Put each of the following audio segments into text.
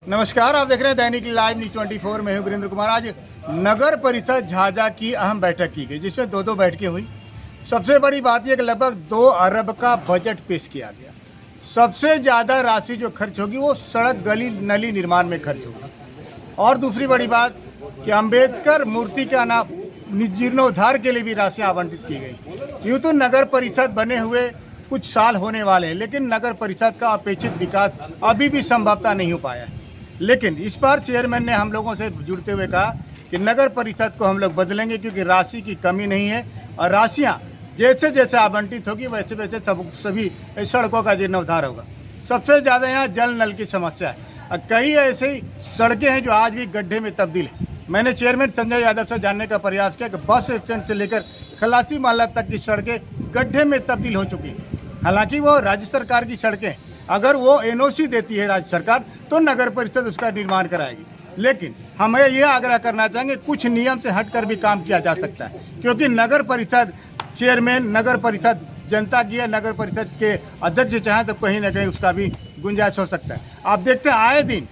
नमस्कार, आप देख रहे हैं दैनिक लाइव न्यूज 24 में हूं वीरेंद्र कुमार। आज नगर परिषद झाझा की अहम बैठक की गई, जिसमें दो बैठकें हुई। सबसे बड़ी बात यह कि लगभग 2 अरब का बजट पेश किया गया। सबसे ज़्यादा राशि जो खर्च होगी वो सड़क गली नली निर्माण में खर्च होगी। और दूसरी बड़ी बात कि अम्बेडकर मूर्ति का जीर्णोद्धार के लिए भी राशि आवंटित की गई। यूँ तो नगर परिषद बने हुए कुछ साल होने वाले हैं, लेकिन नगर परिषद का अपेक्षित विकास अभी भी संभवतः नहीं हो पाया है। लेकिन इस बार चेयरमैन ने हम लोगों से जुड़ते हुए कहा कि नगर परिषद को हम लोग बदलेंगे, क्योंकि राशि की कमी नहीं है और राशियां जैसे जैसे आवंटित होगी वैसे वैसे सभी सड़कों का जीर्णोद्धार होगा। सबसे ज़्यादा यहाँ जल नल की समस्या है और कई ऐसी सड़कें हैं जो आज भी गड्ढे में तब्दील है। मैंने चेयरमैन संजय यादव से जानने का प्रयास किया कि बस स्टैंड से लेकर खलासी मोहल्ला तक की सड़कें गड्ढे में तब्दील हो चुकी हैं। हालांकि वो राज्य सरकार की सड़कें, अगर वो एनओसी देती है राज्य सरकार तो नगर परिषद उसका निर्माण कराएगी। लेकिन हमें ये आग्रह करना चाहेंगे, कुछ नियम से हटकर भी काम किया जा सकता है, क्योंकि नगर परिषद चेयरमैन, नगर परिषद जनता की है। नगर परिषद के अध्यक्ष चाहें तो कहीं ना कहीं उसका भी गुंजाइश हो सकता है। आप देखते हैं आए दिन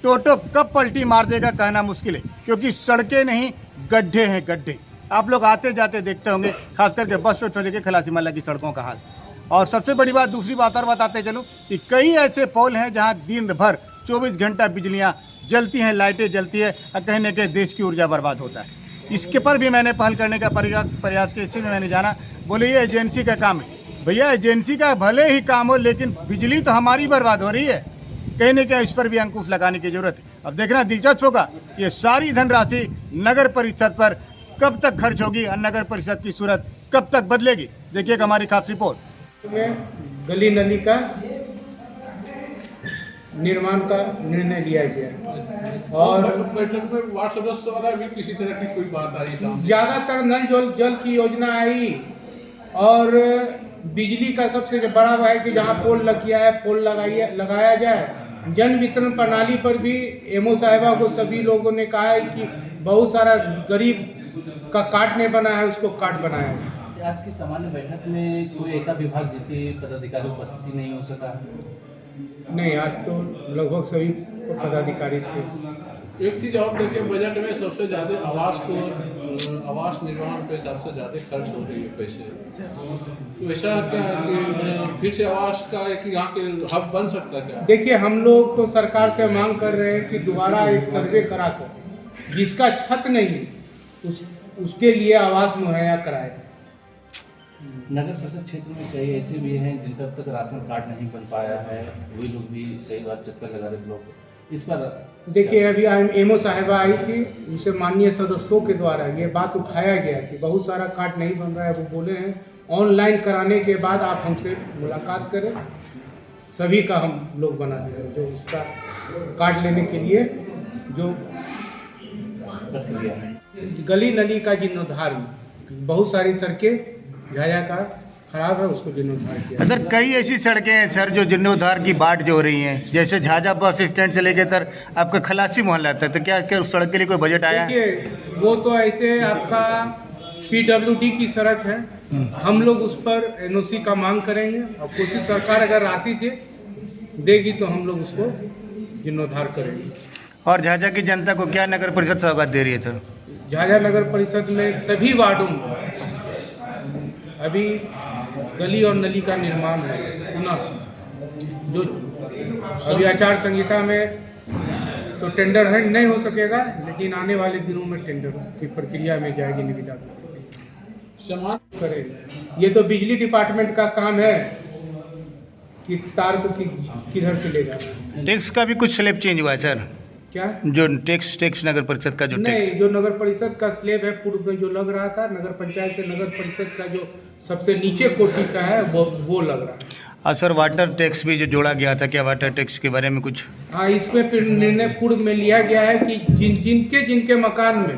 टोटो कब पलटी मार देगा कहना मुश्किल है, क्योंकि सड़कें नहीं गड्ढे हैं, गड्ढे। आप लोग आते जाते देखते होंगे, खास करके बस स्टैंड से लेकर खलासी मोहल्ला की सड़कों का हाल। और सबसे बड़ी बात, दूसरी बात और बताते चलो कि कई ऐसे पोल हैं जहां दिन भर 24 घंटा बिजलियां जलती हैं, लाइटें जलती है और कहीं ना कहीं देश की ऊर्जा बर्बाद होता है। इसके पर भी मैंने पहल करने का प्रयास किया। इसी में मैंने जाना, बोले ये एजेंसी का काम है। भैया एजेंसी का भले ही काम हो, लेकिन बिजली तो हमारी बर्बाद हो रही है। कहीं ना कहीं इस पर भी अंकुश लगाने की जरूरत है। अब देखना दिलचस्प होगा ये सारी धनराशि नगर परिषद पर कब तक खर्च होगी और नगर परिषद की सूरत कब तक बदलेगी। देखिएगा हमारी खास रिपोर्ट में गली नली का निर्माण का निर्णय लिया गया और बैठक में वार्ड सदस्य द्वारा भी किसी तरह की कोई बात आई? ज्यादातर नल जल की योजना आई और बिजली का सबसे बड़ा है कि जहाँ पोल लग गया है पोल लगाया जाए। जन वितरण प्रणाली पर भी एमओ साहिबा को सभी लोगों ने कहा है कि बहुत सारा गरीब का कार्ड नहीं बना है, उसको कार्ड बनाया है। आज की सामान्य बैठक में कोई ऐसा विभाग जिसके पदाधिकारी उपस्थिति नहीं हो सका? नहीं, आज तो लगभग सभी पदाधिकारी थे। एक चीज और देखिए, बजट में सबसे ज्यादा आवास निर्माण पे सबसे ज्यादा खर्च हो रही है पैसे। तो ऐसा क्या कि फिर से आवास का एक यहाँ के हब बन सकता है क्या? देखिए, हम लोग तो सरकार से मांग कर रहे हैं कि दोबारा एक सर्वे कराकर जिसका छत नहीं उसके लिए आवास मुहैया कराए। नगर परिषद क्षेत्र में कई ऐसे भी हैं जिनका अब तक राशन कार्ड नहीं बन पाया है, वही लोग भी कई बार चक्कर लगा रहे लोग। इस पर देखिए, अभी एमओ साहिबा आई थी, उनसे माननीय सदस्यों के द्वारा ये बात उठाया गया कि बहुत सारा कार्ड नहीं बन रहा है। वो बोले हैं ऑनलाइन कराने के बाद आप हमसे मुलाकात करें, सभी का हम लोग बना देंगे जो उसका कार्ड लेने के लिए जो प्रक्रिया है। गली नली का जीर्णोद्धार, बहुत सारी सड़कें झाझा का खराब है, उसको जीर्णोद्धार किया। सर कई ऐसी सड़कें हैं सर जो जीर्णोद्धार की बाट जो हो रही हैं, जैसे झाझा बस स्टैंड से लेकर सर आपका खलासी मोहल्ला तक, तो क्या उस सड़क के लिए कोई बजट आया? देखिए, वो तो ऐसे आपका पीडब्ल्यूडी की सड़क है, हम लोग उस पर एनओसी का मांग करेंगे और कोशिश सरकार अगर राशि देगी तो हम लोग उसको जीर्णोद्धार करेंगे। और झाझा की जनता को क्या नगर परिषद सौगात दे रही है सर? झाझा नगर परिषद में सभी वार्डों में अभी गली और नली का निर्माण है पुनः, जो अभी आचार संहिता में तो टेंडर है नहीं हो सकेगा, लेकिन आने वाले दिनों में टेंडर की प्रक्रिया में जाएगी निविदा समाज करें। ये तो बिजली डिपार्टमेंट का काम है कि तार को किधर से ले जाना। टैक्स का भी कुछ स्लैब चेंज हुआ है सर? क्या जो टैक्स नगर परिषद का जो नहीं, टैक्स, जो नगर परिषद का स्लेब है पूर्व में जो लग रहा था, नगर पंचायत से नगर परिषद का जो सबसे नीचे कोटि का है वो लग रहा है। और सर वाटर टैक्स भी जो जोड़ा गया था, क्या वाटर टैक्स के बारे में कुछ? हाँ, इसमें फिर निर्णय पूर्व में लिया गया है कि जिनके मकान में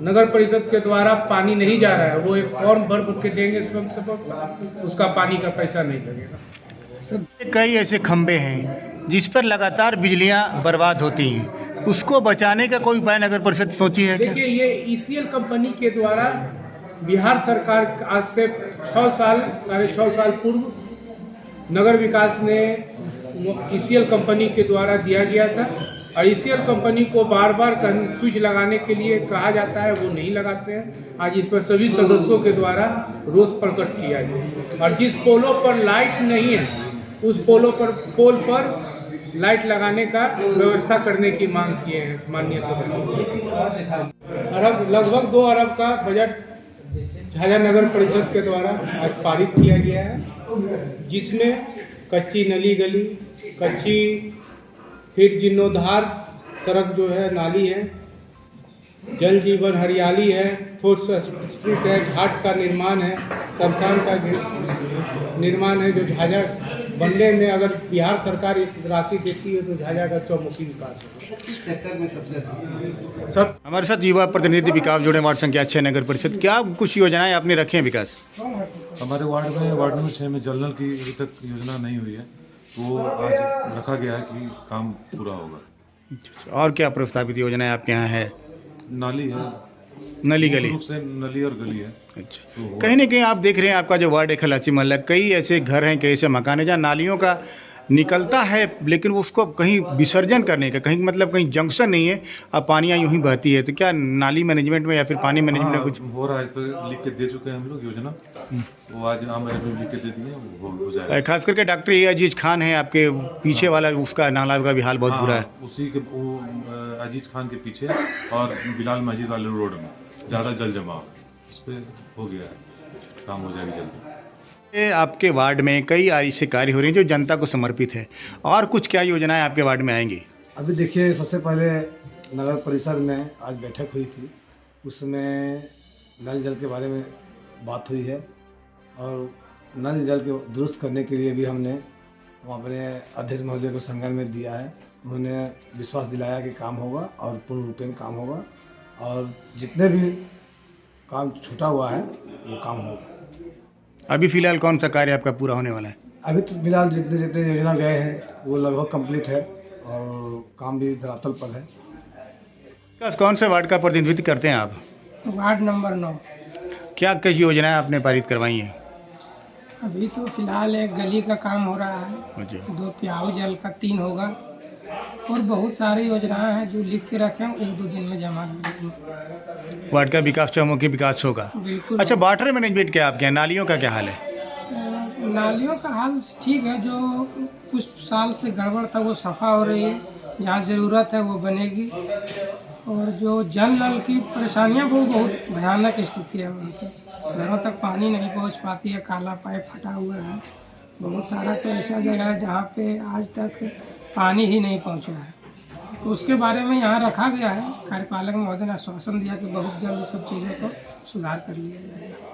नगर परिषद के द्वारा पानी नहीं जा रहा है वो एक फॉर्म भर के देंगे स्वयं सपोर्ट, उसका पानी का पैसा नहीं लगेगा। कई ऐसे खंबे हैं जिस पर लगातार बिजलियां बर्बाद होती हैं, उसको बचाने का कोई उपाय नगर परिषद सोची है क्या? देखिए, ये ईसीएल कंपनी के द्वारा बिहार सरकार आज से 6 साल 6.5 साल पूर्व नगर विकास ने ईसीएल कंपनी के द्वारा दिया गया था और ईसीएल कंपनी को बार बार स्विच लगाने के लिए कहा जाता है, वो नहीं लगाते हैं। आज इस पर सभी सदस्यों के द्वारा रोष प्रकट किया गया और जिस पोलों पर लाइट नहीं है उस पोल पर लाइट लगाने का व्यवस्था करने की मांग किए हैं माननीय सदस्यों। लगभग 2 अरब का बजट झाझा नगर परिषद के द्वारा आज पारित किया गया है, जिसमें कच्ची नली गली, कच्ची फिर जीर्णोद्धार सड़क जो है, नाली है, जल जीवन हरियाली है, फोर्स स्ट्रीट है, घाट का निर्माण है, शमशान का निर्माण है, जो झाझा बनने में अगर बिहार सरकार एक राशि देती है तो झाझा का चौमुखी विकास है। सेक्टर में सबसे सब हमारे साथ युवा प्रतिनिधि विकास जोड़े, वार्ड संख्या 6 नगर परिषद। क्या कुछ योजनाएं आपने रखी हैं विकास? हमारे वार्ड नंबर 6 में जल नल की अभी तक योजना नहीं हुई है, तो आज रखा गया है कि काम पूरा होगा। और क्या प्रस्तावित योजनाएं आपके यहाँ है? नाली है, नली गली। रूप से नली और गली है। अच्छा, तो कहीं ना कहीं आप देख रहे हैं आपका जो वार्ड है खलाची मोहल्ला, कई ऐसे घर हैं, कई ऐसे मकान हैं जहाँ नालियों का निकलता है लेकिन उसको कहीं विसर्जन करने का कहीं मतलब कहीं जंक्शन नहीं है, अब पानियाँ यूं ही बहती है। तो क्या नाली मैनेजमेंट में या फिर पानी मैनेजमेंट में कुछ हो रहा है? इस पर लिख के दे चुके हैं हम लोग योजना, वो आज आम बजट में लिख के दे दिए, वो हो जाएगा। खास करके डॉक्टर ए अजीज खान है आपके पीछे वाला, उसका नाला का भी हाल बहुत बुरा है। उसी के वो अजीज खान के पीछे और बिलाल मस्जिद वाले रोड में ज़्यादा जल जमाव, उस पर हो गया है, काम हो जाएगी जल्दी। ये आपके वार्ड में कई ऐसे कार्य हो रहे हैं जो जनता को समर्पित है, और कुछ क्या योजनाएं आपके वार्ड में आएंगी? अभी देखिए, सबसे पहले नगर परिषद में आज बैठक हुई थी, उसमें नल जल के बारे में बात हुई है और नल जल के दुरुस्त करने के लिए भी हमने अपने अध्यक्ष महोदय को संज्ञान में दिया है। उन्होंने विश्वास दिलाया कि काम होगा और पूर्ण रूपेण काम होगा, और जितने भी काम छूटा हुआ है वो काम होगा। अभी फिलहाल कौन सा कार्य आपका पूरा होने वाला है? अभी तो फिलहाल जितने जितने योजना गए हैं वो लगभग कंप्लीट है और काम भी धरातल पर है। कौन से वार्ड का प्रतिनिधित्व करते हैं आप? Ward number 9। क्या क्या योजनाएं आपने पारित करवाई हैं? अभी तो फिलहाल एक गली का काम हो रहा है, जी। 2 प्याऊ जल का 3 होगा, और बहुत सारी योजनाएं हैं जो लिख के रखे हैं, 1-2 दिन में जमा कर देंगे। वार्ड का विकास चौमुखी विकास होगा। बिल्कुल। अच्छा, वाटर मैनेजमेंट क्या आपके यहाँ? नालियों का क्या हाल है? नालियों का हाल ठीक है, जो कुछ साल से गड़बड़ था वो सफ़ा हो रही है, जहाँ ज़रूरत है वो बनेगी, और जो जल नल की परेशानियाँ वो बहुत भयानक स्थिति है उनकी, घरों तक पानी नहीं पहुँच पाती है, काला पाइप फटा हुआ है, बहुत सारा तो ऐसा जगह है जहाँ पे आज तक पानी ही नहीं पहुँचा है। तो उसके बारे में यहाँ रखा गया है, कार्यपालक महोदय ने आश्वासन दिया कि बहुत जल्द सब चीज़ों को सुधार कर लिया जाएगा।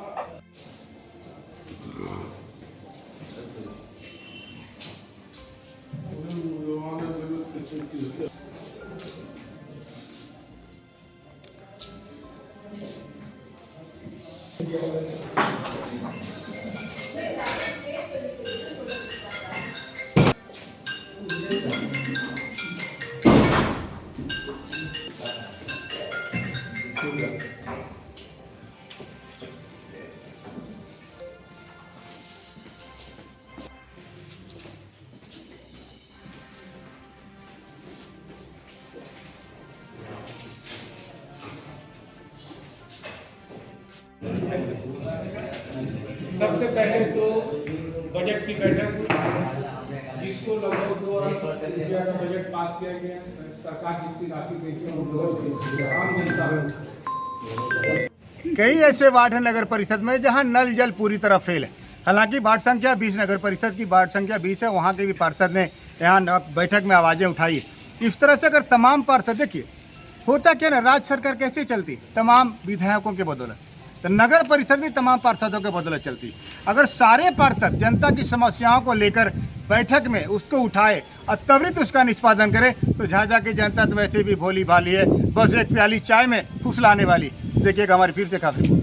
सबसे पहले तो बजट की बैठक हुई, जिसको लगभग 2 अरब रुपया का बजट पास किया गया। सरकार जितनी राशि देती है आम जनता। कई ऐसे वार्ड हैं नगर परिषद में जहां नल जल पूरी तरह फेल है। हालांकि वार्ड संख्या 20 नगर परिषद की वार्ड संख्या 20 है, वहां के भी पार्षद ने यहाँ बैठक में आवाज़ें उठाई। इस तरह से अगर तमाम पार्षद, देखिए होता क्या ना, राज्य सरकार कैसे चलती? तमाम विधायकों के बदौलत, तो नगर परिषद भी तमाम पार्षदों के बदौलत चलती। अगर सारे पार्षद जनता की समस्याओं को लेकर बैठक में उसको उठाए और त्वरित उसका निष्पादन करे तो झाझा की जनता तो वैसे भी भोली भाली है, बस एक प्याली चाय में फुसलाने वाली। देखिएगा हमारी फिर से खबर।